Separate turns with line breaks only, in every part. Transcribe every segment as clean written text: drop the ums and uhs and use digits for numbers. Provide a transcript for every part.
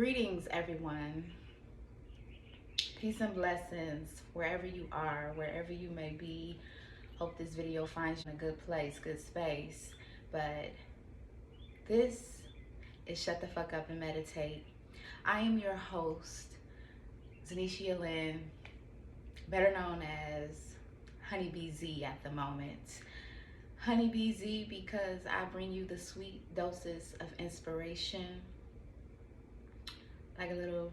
Greetings, everyone. Peace and blessings wherever you are, wherever you may be. Hope this video finds you in a good place, good space. But this is Shut the Fuck Up and Meditate. I am your host, Zanisha Lynn, better known as HoneeBeeZee at the moment. HoneeBeeZee because I bring you the sweet doses of inspiration, like a little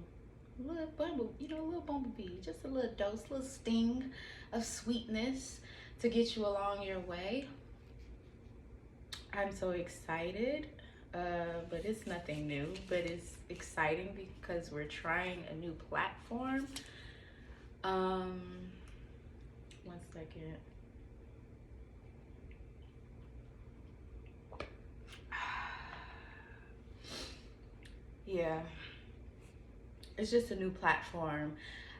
bumblebee, just a little dose, little sting of sweetness to get you along your way. I'm so excited, but it's nothing new, but it's exciting because we're trying a new platform. 1 second. Yeah. It's just a new platform.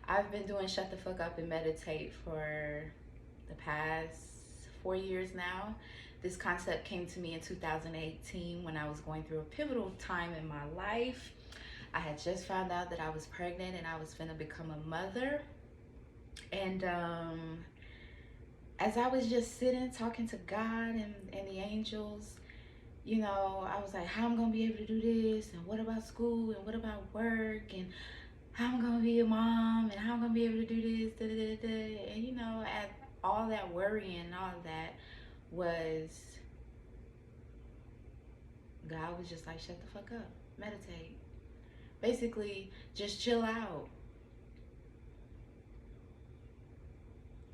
I've been doing Shut the Fuck Up and Meditate for the past 4 years now. This concept came to me in 2018 when I was going through a pivotal time in my life. I had just found out that I was pregnant and I was finna become a mother. And as I was just sitting talking to God and the angels, you know, I was like, how I'm gonna be able to do this, and what about school, and what about work, and how I'm gonna be a mom, and how I'm gonna be able to do this, da, da, da, da. And you know, all that worrying and all of that was, God was just like, shut the fuck up, meditate. Basically, just chill out.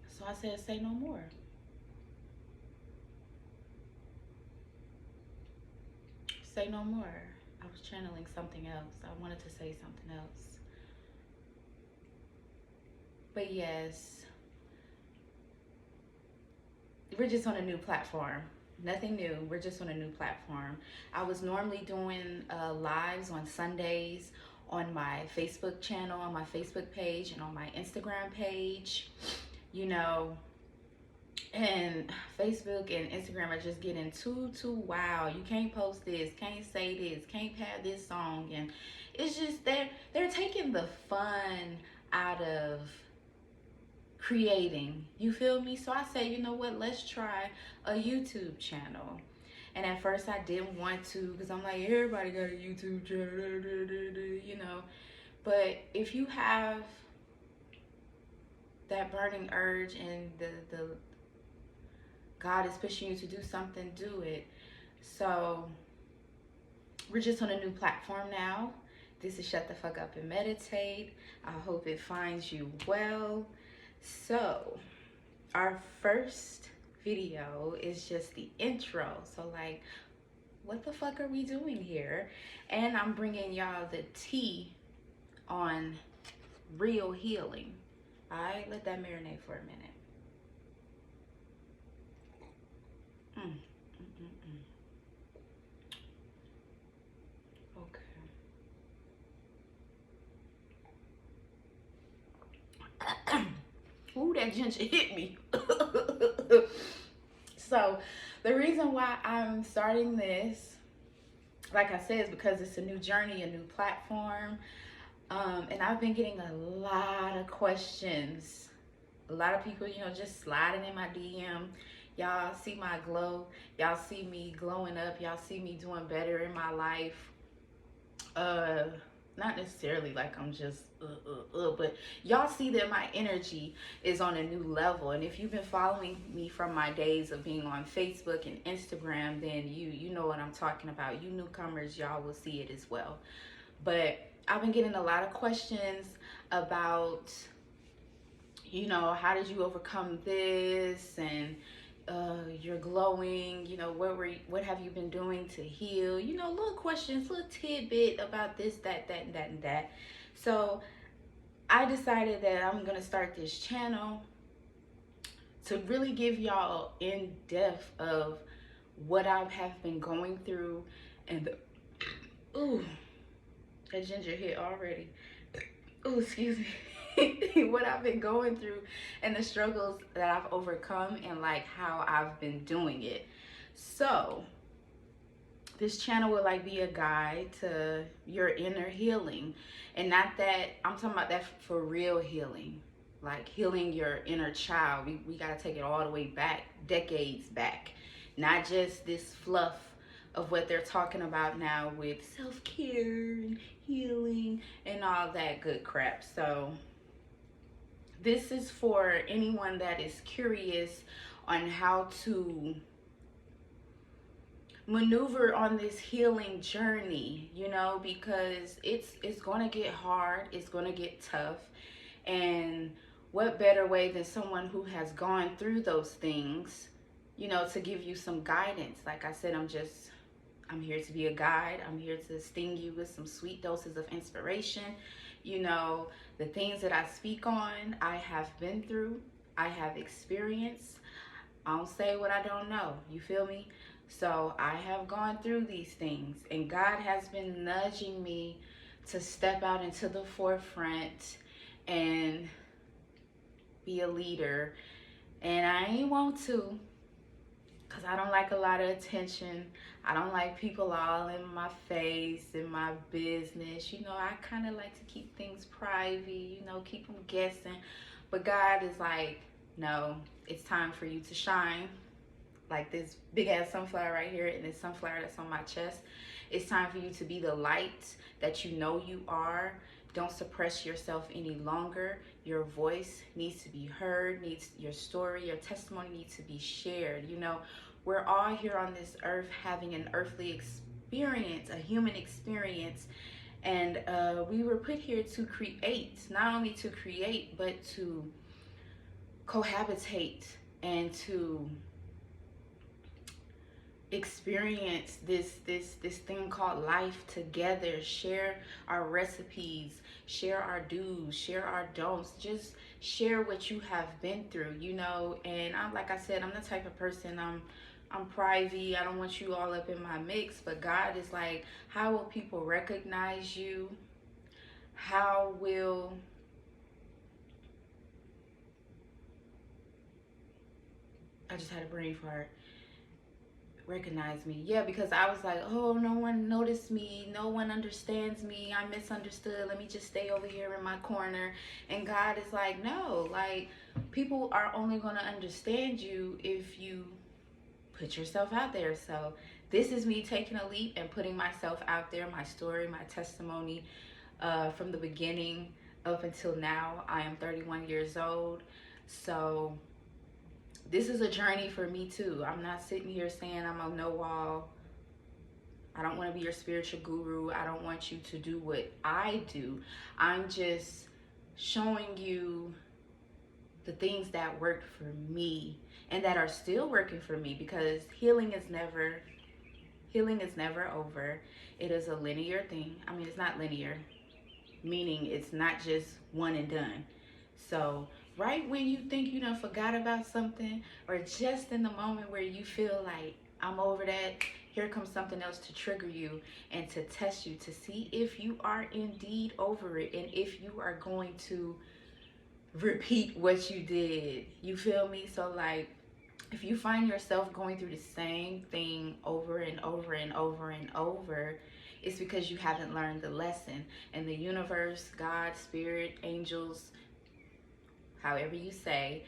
So I said, say no more. Say no more. I was channeling something else. I wanted to say something else. But yes, we're just on a new platform. Nothing new. We're just on a new platform. I was normally doing lives on Sundays on my Facebook channel, on my Facebook page, and on my Instagram page. You know, and Facebook and Instagram are just getting too wild. You can't post this, can't say this, can't have this song, and it's just they're taking the fun out of creating. You feel me? So I said, you know what? Let's try a YouTube channel. And at first I didn't want to because I'm like, everybody got a YouTube channel, you know. But if you have that burning urge and the God is pushing you to do something, do it. So we're just on a new platform now. This is Shut the Fuck Up and Meditate. I hope it finds you well. So our first video is just the intro. So like, what the fuck are we doing here? And I'm bringing y'all the tea on real healing. All right, let that marinate for a minute. Okay. Ooh, that ginger hit me. So the reason why I'm starting this, like I said, is because it's a new journey, a new platform. And I've been getting a lot of questions. A lot of people, you know, just sliding in my DM. Y'all see my glow. Y'all see me glowing up. Y'all see me doing better in my life. Not necessarily like I'm just but y'all see that my energy is on a new level. And if you've been following me from my days of being on Facebook and Instagram, then you know what I'm talking about. You newcomers, y'all will see it as well. But I've been getting a lot of questions about, you know, how did you overcome this, and you're glowing, you know, what have you been doing to heal, you know, little questions, little tidbit about this, that, and that. So I decided that I'm gonna start this channel to really give y'all in depth of what I have been going through, and ooh, that ginger hit already. Ooh, excuse me. What I've been going through and the struggles that I've overcome, and like how I've been doing it. So This channel will like be a guide to your inner healing. And not that, I'm talking about that for real healing. Like healing your inner child. We got to take it all the way back, decades back. Not just this fluff of what they're talking about now with self-care and healing and all that good crap. So this is for anyone that is curious on how to maneuver on this healing journey, you know, because it's going to get hard, it's going to get tough. And what better way than someone who has gone through those things, you know, to give you some guidance. Like I said, I'm here to be a guide. I'm here to sting you with some sweet doses of inspiration. You know, the things that I speak on, I have been through, I have experienced. I don't say what I don't know, you feel me? So I have gone through these things, and God has been nudging me to step out into the forefront and be a leader. And I ain't want to, because I don't like a lot of attention. I don't like people all in my face, in my business. You know, I kind of like to keep things private, you know, keep them guessing. But God is like, no, it's time for you to shine. Like this big ass sunflower right here and this sunflower that's on my chest. It's time for you to be the light that you know you are. Don't suppress yourself any longer. Your voice needs to be heard, your story, your testimony needs to be shared. You know, we're all here on this earth having an earthly experience, a human experience. And we were put here to create, not only to create, but to cohabitate and to experience this thing called life together. Share our recipes, share our do's, share our don'ts, just share what you have been through, you know. And I'm, like I said, I'm the type of person, I'm private. I don't want you all up in my mix. But God is like, how will people recognize you? How will I just had a brain fart. Recognize me. Yeah, because I was like, oh, no one noticed me, no one understands me, I'm misunderstood, let me just stay over here in my corner. And God is like, no, like, people are only going to understand you if you put yourself out there. So this is me taking a leap and putting myself out there, my story, my testimony, from the beginning up until now. I am 31 years old. So this is a journey for me too. I'm not sitting here saying I'm a know-all. I don't want to be your spiritual guru. I don't want you to do what I do. I'm just showing you the things that worked for me and that are still working for me, because healing is never over. It is a linear thing. I mean, it's not linear, meaning it's not just one and done. So right when you think you done forgot about something, or just in the moment where you feel like I'm over that, here comes something else to trigger you and to test you to see if you are indeed over it and if you are going to repeat what you did. You feel me? So like, if you find yourself going through the same thing over and over and over and over, it's because you haven't learned the lesson. And the universe, God, spirit, angels, however you say,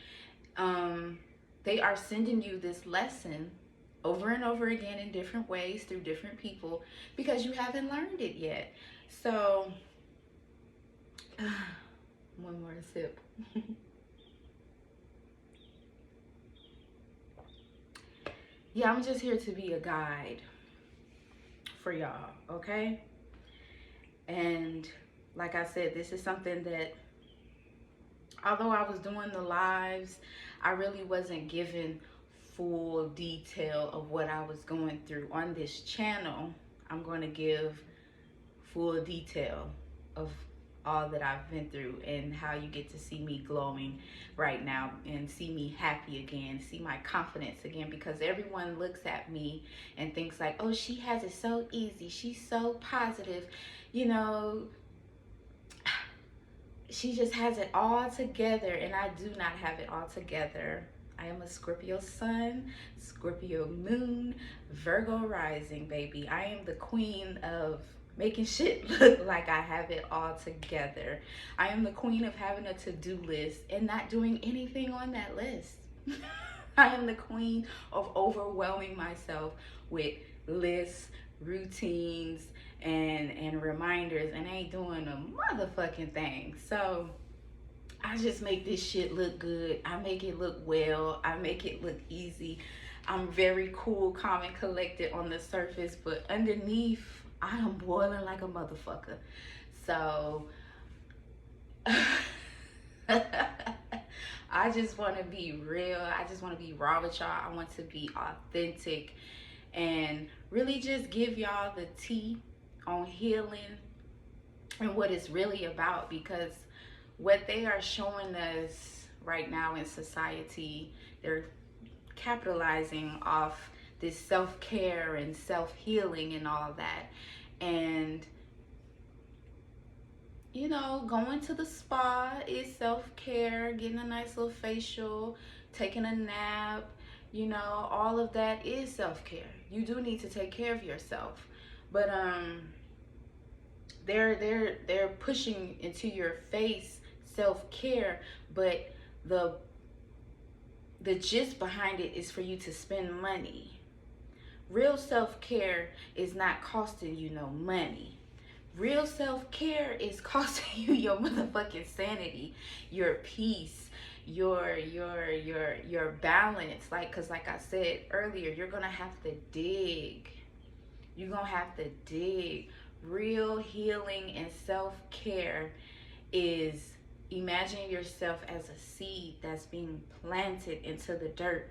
they are sending you this lesson over and over again in different ways through different people because you haven't learned it yet. So one more sip. Yeah, I'm just here to be a guide for y'all, okay? And like I said, this is something that, although I was doing the lives, I really wasn't given full detail of what I was going through. On this channel, I'm going to give full detail of all that I've been through and how you get to see me glowing right now and see me happy again, see my confidence again, because everyone looks at me and thinks like, oh, she has it so easy, she's so positive, you know, she just has it all together. And I do not have it all together. I am a Scorpio sun, Scorpio moon, Virgo rising, baby. I am the queen of making shit look like I have it all together. I am the queen of having a to-do list and not doing anything on that list. I am the queen of overwhelming myself with lists, routines, and reminders, and ain't doing a motherfucking thing. So I just make this shit look good. I make it look well. I make it look easy. I'm very cool, calm, and collected on the surface, but underneath, I am boiling like a motherfucker. So I just want to be real. I just want to be raw with y'all. I want to be authentic and really just give y'all the tea on healing and what it's really about, because what they are showing us right now in society, they're capitalizing off this self-care and self-healing and all that. And you know, going to the spa is self-care, getting a nice little facial, taking a nap, you know, all of that is self-care. You do need to take care of yourself. But they're pushing into your face self-care, but the gist behind it is for you to spend money. Real self-care is not costing you no money. Real self-care is costing you your motherfucking sanity, your peace, your balance. Cause like I said earlier, you're gonna have to dig. You're gonna have to dig. Real healing and self-care is imagine yourself as a seed that's being planted into the dirt.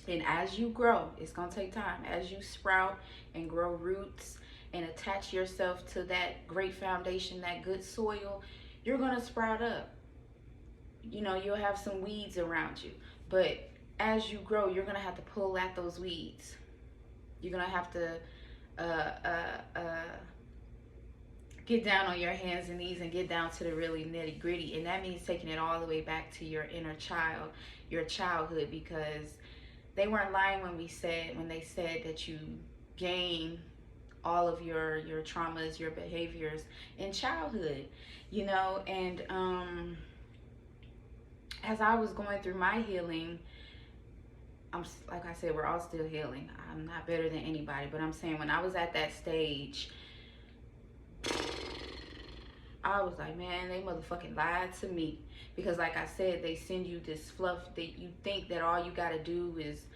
And as you grow, it's gonna take time. As you sprout and grow roots and attach yourself to that great foundation, that good soil, you're gonna sprout up. You know, you'll have some weeds around you, but as you grow, you're gonna have to pull at those weeds. You're gonna have to get down on your hands and knees and get down to the really nitty gritty. And that means taking it all the way back to your inner child, your childhood, because they weren't lying when they said that you gain all of your traumas, your behaviors in childhood, you know. And as I was going through my healing, like I said, we're all still healing. I'm not better than anybody, but I'm saying when I was at that stage, I was like, man, they motherfucking lied to me. Because like I said, they send you this fluff that you think that all you gotta do is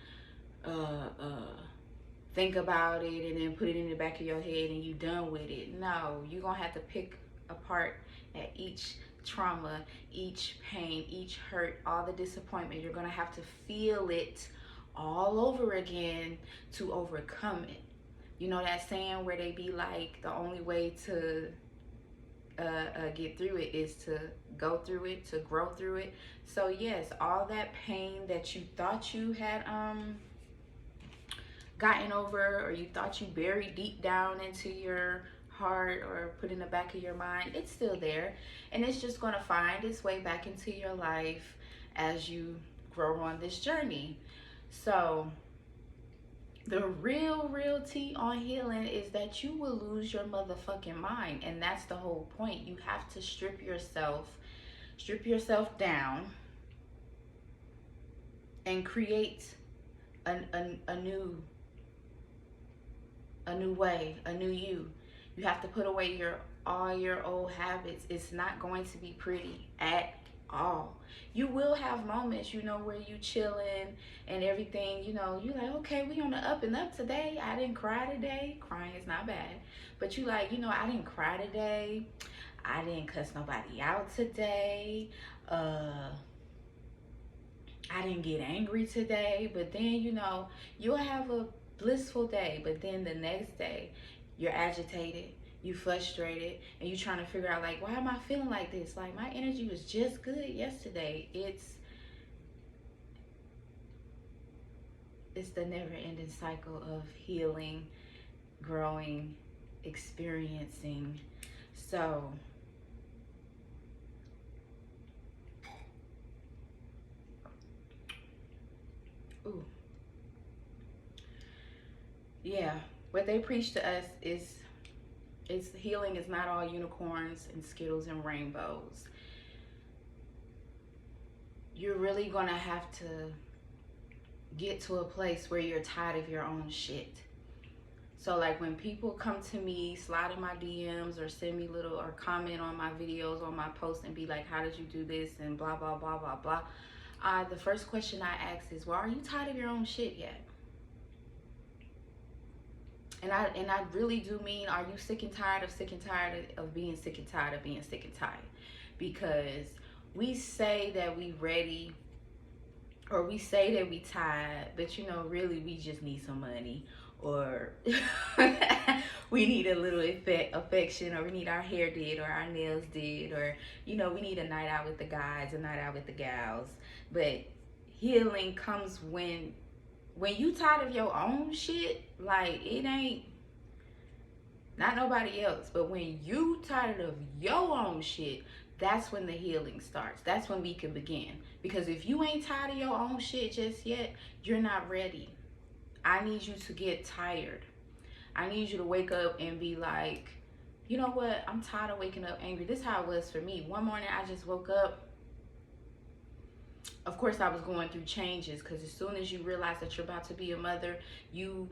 think about it and then put it in the back of your head and you done with it. No, you're gonna have to pick apart at each trauma, each pain, each hurt, all the disappointment. You're gonna have to feel it all over again to overcome it. You know that saying where they be like, the only way to get through it is to go through it, to grow through it. So yes, all that pain that you thought you had gotten over, or you thought you buried deep down into your heart or put in the back of your mind, it's still there, and it's just going to find its way back into your life as you grow on this journey. So the real tea on healing is that you will lose your motherfucking mind, and that's the whole point. You have to strip yourself down and create a new way, a new you. You have to put away all your old habits. It's not going to be pretty at all. You will have moments, you know, where you chilling and everything, you know, you like, okay, we on the up and up today. I didn't cry today. Crying is not bad, but you like, you know, I didn't cry today. I didn't cuss nobody out today. I didn't get angry today. But then, you know, you'll have a blissful day, but then the next day you're agitated, you frustrated, and you trying to figure out, like, why am I feeling like this? Like, my energy was just good yesterday. It's the never-ending cycle of healing, growing, experiencing. So Ooh. Yeah, what they preach to us is healing is not all unicorns and skittles and rainbows. You're really gonna have to get to a place where you're tired of your own shit. So like when people come to me, slide in my DMs or send me little or comment on my videos, on my posts and be like, how did you do this and blah, blah, blah, blah, blah. The first question I ask is, well, are you tired of your own shit yet? And I really do mean, are you sick and tired of being sick and tired of being sick and tired? Because we say that we ready, or we say that we tired, but you know, really we just need some money, or we need a little affection, or we need our hair did, or our nails did, or you know, we need a night out with the guys, a night out with the gals. But healing comes when you tired of your own shit. Like, it ain't not nobody else, but when you tired of your own shit, that's when the healing starts. That's when we can begin. Because if you ain't tired of your own shit just yet, you're not ready. I need you to get tired. I need you to wake up and be like, you know what? I'm tired of waking up angry. This is how it was for me. One morning I just woke up. Of course I was going through changes, because as soon as you realize that you're about to be a mother, your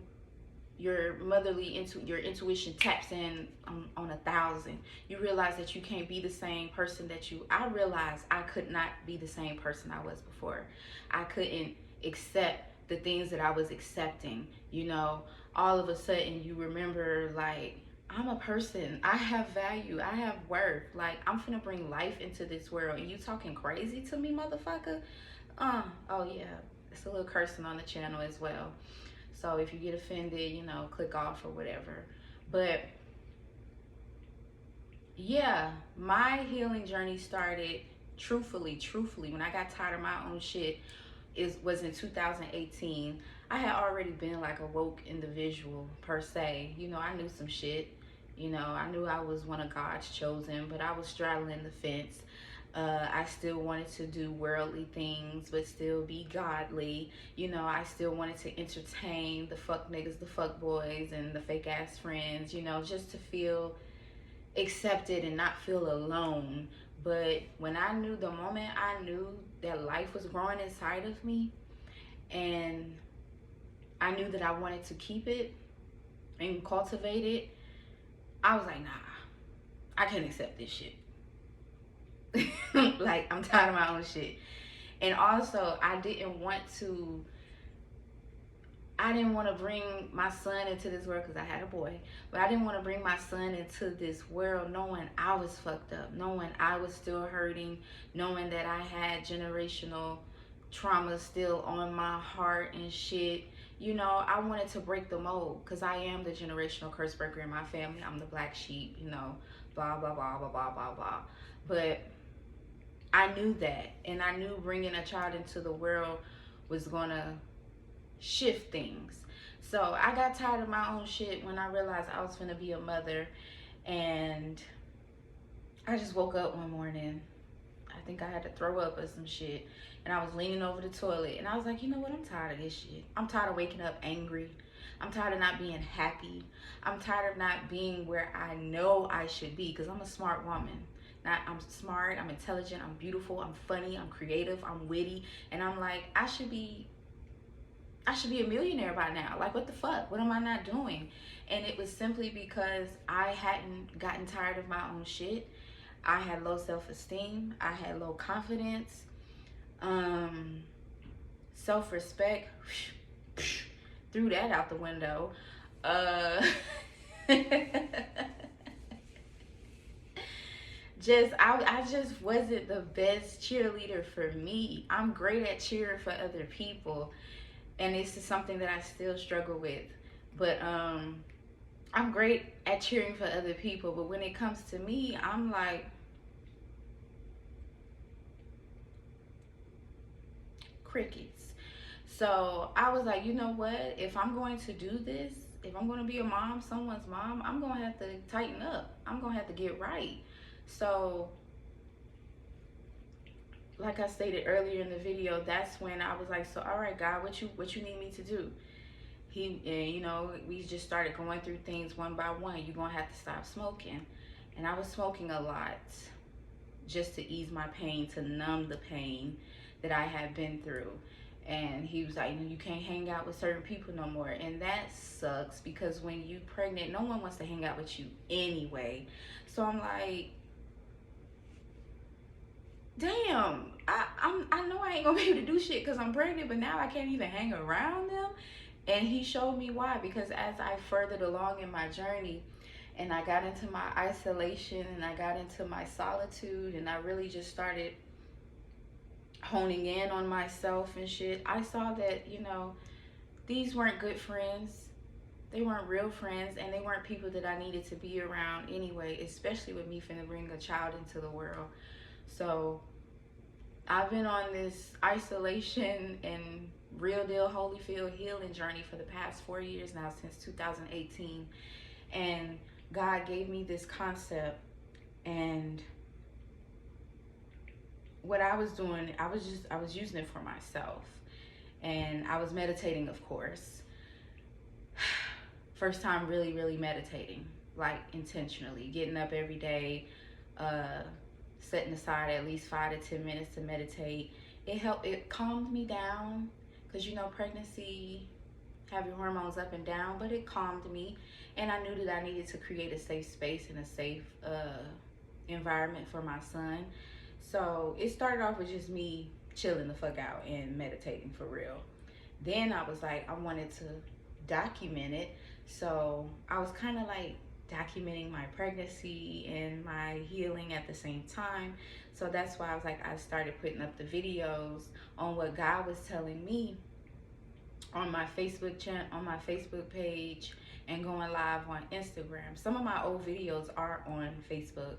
your intuition taps in on 1,000. You realize that you can't be the same person I realized I could not be the same person I was before. I couldn't accept the things that I was accepting. You know, all of a sudden you remember, like, I'm a person. I have value. I have worth. Like, I'm finna bring life into this world, and you talking crazy to me, motherfucker? Oh yeah, it's a little cursing on the channel as well. So if you get offended, you know, click off or whatever. But yeah, my healing journey started truthfully, when I got tired of my own shit, was in 2018. I had already been like a woke individual per se. You know, I knew some shit. You know, I knew I was one of God's chosen, but I was straddling the fence. I still wanted to do worldly things, but still be godly. You know, I still wanted to entertain the fuck niggas, the fuck boys, and the fake ass friends, you know, just to feel accepted and not feel alone. But the moment I knew that life was growing inside of me, and I knew that I wanted to keep it and cultivate it, I was like, nah, I can't accept this shit. Like, I'm tired of my own shit. And also, I didn't want to bring my son into this world, because I had a boy, but I didn't want to bring my son into this world knowing I was fucked up, knowing I was still hurting, knowing that I had generational trauma still on my heart and shit. You know, I wanted to break the mold, because I am the generational curse breaker in my family. I'm the black sheep, you know, blah, blah, blah, blah, blah, blah, blah. But I knew that, and I knew bringing a child into the world was gonna shift things. So I got tired of my own shit when I realized I was gonna be a mother, and I just woke up one morning. I think I had to throw up or some shit, and I was leaning over the toilet, and I was like, you know what? I'm tired of this shit. I'm tired of waking up angry. I'm tired of not being happy. I'm tired of not being where I know I should be, because I'm a smart woman. I'm smart, I'm intelligent, I'm beautiful, I'm funny, I'm creative, I'm witty, and I'm like, I should be a millionaire by now. Like, what the fuck? What am I not doing? And it was simply because I hadn't gotten tired of my own shit. I had low self-esteem. I had low confidence. Self-respect. Threw that out the window. I just wasn't the best cheerleader for me. I'm great at cheering for other people, and it's just something that I still struggle with. But I'm great at cheering for other people, but when it comes to me, I'm like, crickets. So I was like, you know what? If I'm going to do this, if I'm going to be a mom, someone's mom, I'm going to have to tighten up. I'm going to have to get right. So like I stated earlier in the video, that's when I was like, so all right, God, what you need me to do? And you know, we just started going through things one by one. You're gonna have to stop smoking. And I was smoking a lot just to ease my pain, to numb the pain that I had been through. And he was like, you can't hang out with certain people no more. And that sucks, because when you pregnant, no one wants to hang out with you anyway. So I'm like, damn, I know I ain't gonna be able to do shit because I'm pregnant, but now I can't even hang around them. And he showed me why, because as I furthered along in my journey and I got into my isolation and I got into my solitude and I really just started honing in on myself and shit, I saw that, you know, these weren't good friends. They weren't real friends, and they weren't people that I needed to be around anyway, especially with me finna bring a child into the world. So I've been on this isolation and real deal Holyfield healing journey for the past 4 years now, since 2018. And God gave me this concept, and what I was doing, I was using it for myself. And I was meditating, of course. First time really meditating, like intentionally, getting up every day, setting aside at least 5 to 10 minutes to meditate. It calmed me down, because you know, pregnancy have your hormones up and down, but it calmed me. And I knew that I needed to create a safe space and a safe environment for my son. So it started off with just me chilling the fuck out and meditating for real. Then I was like, I wanted to document it. So I was kind of like documenting my pregnancy and my healing at the same time. So that's why I was like, I started putting up the videos on what God was telling me on my Facebook channel, on my Facebook page, and going live on Instagram. Some of my old videos are on Facebook,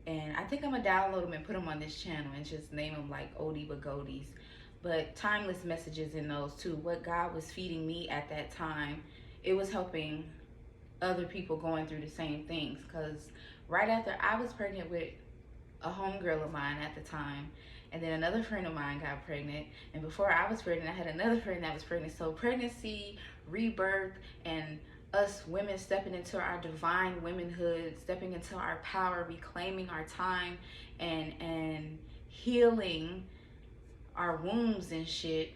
and I think I'm gonna download them and put them on this channel and just name them like Oldie but Goldies. But timeless messages in those too. What God was feeding me at that time, it was helping other people going through the same things. Because right after I was pregnant with a homegirl of mine at the time, and then another friend of mine got pregnant, and before I was pregnant, I had another friend that was pregnant. So pregnancy, rebirth, and us women stepping into our divine womanhood, stepping into our power, reclaiming our time, and healing our wombs and shit,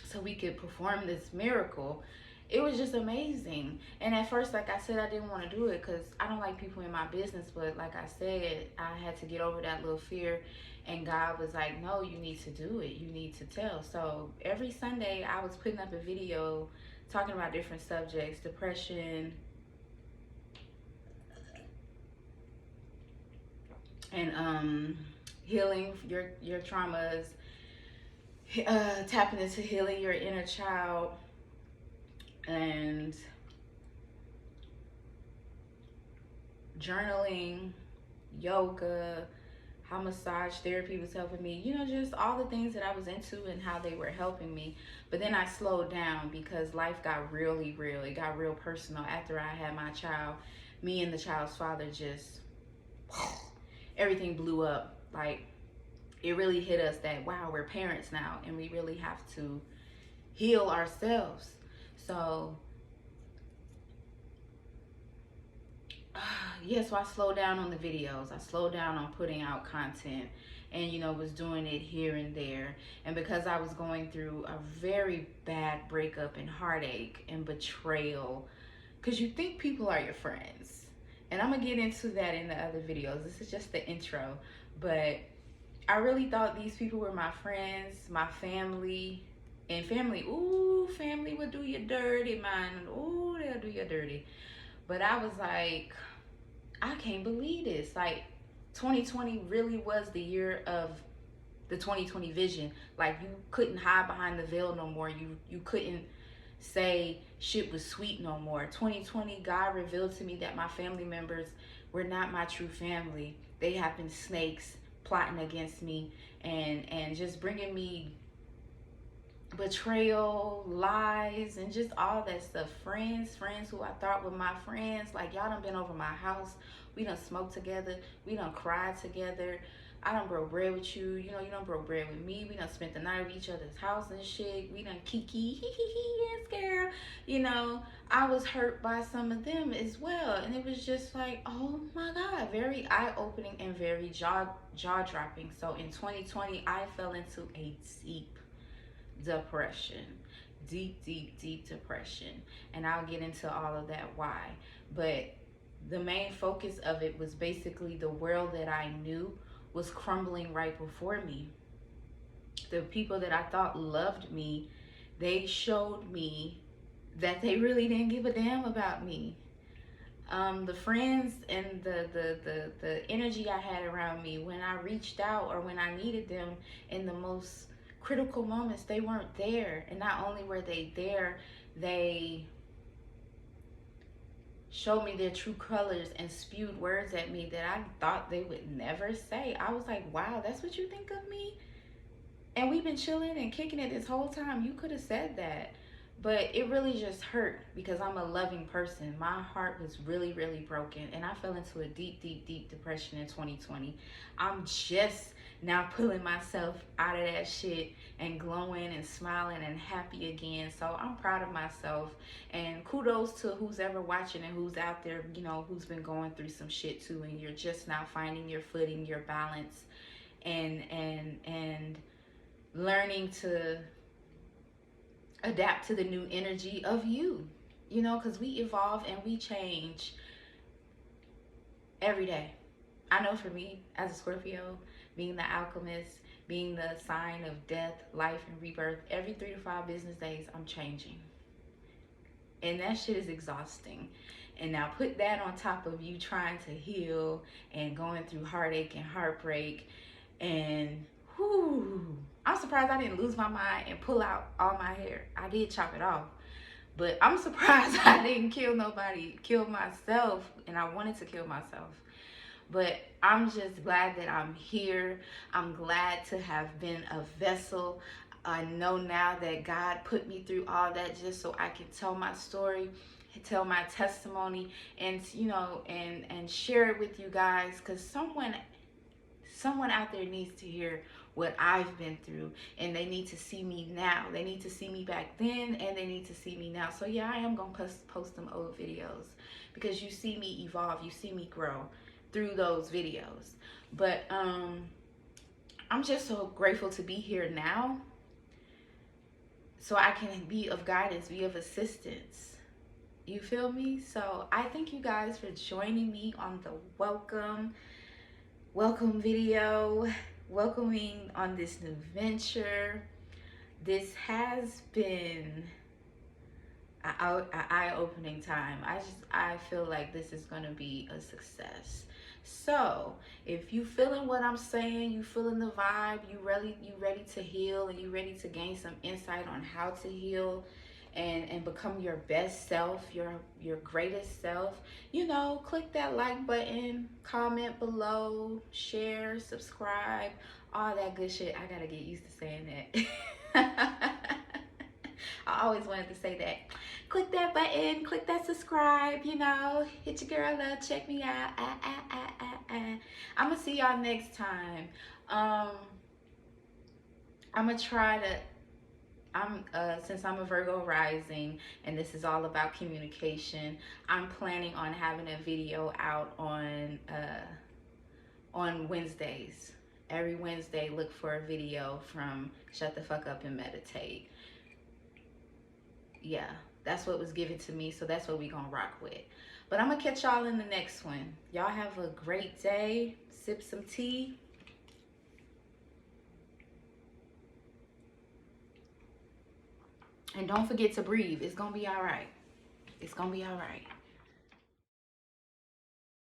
so we could perform this miracle. It was just amazing. And at first, like I said, I didn't want to do it because I don't like people in my business. But like I said, I had to get over that little fear. And God was like, no, you need to do it. You need to tell. So every Sunday, I was putting up a video talking about different subjects: depression, and healing your traumas, tapping into healing your inner child, and journaling, yoga, how massage therapy was helping me, you know, just all the things that I was into and how they were helping me. But then I slowed down because life got really real. It got real personal after I had my child. Me and the child's father, just everything blew up. Like, it really hit us that, wow, we're parents now, and we really have to heal ourselves. So yeah, so I slowed down on the videos. I slowed down on putting out content, and, you know, was doing it here and there. And because I was going through a very bad breakup and heartache and betrayal, because you think people are your friends, and I'm gonna get into that in the other videos. This is just the intro, but I really thought these people were my friends, my family. And family, ooh, family will do you dirty, man. Ooh, they'll do you dirty. But I was like, I can't believe this. Like, 2020 really was the year of the 2020 vision. Like, you couldn't hide behind the veil no more. You couldn't say shit was sweet no more. 2020, God revealed to me that my family members were not my true family. They have been snakes plotting against me and just bringing me betrayal, lies, and just all that stuff. Friends who I thought were my friends, like, y'all done been over my house. We done smoked together. We done cried together. I done broke bread with you. You know, you done broke bread with me. We done spent the night at each other's house and shit. We done kiki, hee hee hee, yes, girl. You know, I was hurt by some of them as well. And it was just like, oh my God, very eye-opening and very jaw-dropping. So in 2020, I fell into a deep depression. Deep depression. And I'll get into all of that why. But the main focus of it was basically the world that I knew was crumbling right before me. The people that I thought loved me, they showed me that they really didn't give a damn about me. The friends and the energy I had around me when I reached out or when I needed them in the most critical moments, they weren't there. And not only were they there, they showed me their true colors and spewed words at me that I thought they would never say. I was like, wow, that's what you think of me? And we've been chilling and kicking it this whole time. You could have said that. But it really just hurt because I'm a loving person. My heart was really, really broken. And I fell into a deep depression in 2020. I'm just now pulling myself out of that shit and glowing and smiling and happy again. So I'm proud of myself. And kudos to who's ever watching and who's out there, you know, who's been going through some shit too. And you're just now finding your footing, your balance, and learning to adapt to the new energy of you, you know, because we evolve and we change every day. I know for me, as a Scorpio, being the alchemist, being the sign of death, life, and rebirth, every 3 to 5 business days, I'm changing. And that shit is exhausting. And now put that on top of you trying to heal and going through heartache and heartbreak and whoo. I'm surprised I didn't lose my mind and pull out all my hair. I did chop it off. But I'm surprised I didn't kill nobody, kill myself. And I wanted to kill myself. But I'm just glad that I'm here. I'm glad to have been a vessel. I know now that God put me through all that just so I can tell my story, tell my testimony, and, you know, and share it with you guys. Because someone out there needs to hear what I've been through, and they need to see me now. They need to see me back then, and they need to see me now. So yeah, I am gonna post them old videos because you see me evolve, you see me grow through those videos. But I'm just so grateful to be here now so I can be of guidance, be of assistance. You feel me? So I thank you guys for joining me on the welcome video, welcoming on this new venture. This has been an eye-opening time. I feel like this is going to be a success. So if you feeling what I'm saying, you feeling the vibe, you ready to heal, and you ready to gain some insight on how to heal and become your best self, your greatest self, you know, click that like button, comment below, share, subscribe, all that good shit. I gotta get used to saying that. I always wanted to say that. Click that button, click that subscribe, you know, hit your girl up, check me out. I'm gonna see y'all next time. I'm gonna try to, since I'm a Virgo rising and this is all about communication, I'm planning on having a video out on Wednesdays. Every Wednesday, look for a video from Shut the Fuck Up and Meditate. Yeah, that's what was given to me, so that's what we gonna rock with. But I'm gonna catch y'all in the next one. Y'all have a great day. Sip some tea. And don't forget to breathe. It's gonna be all right. It's gonna be all right.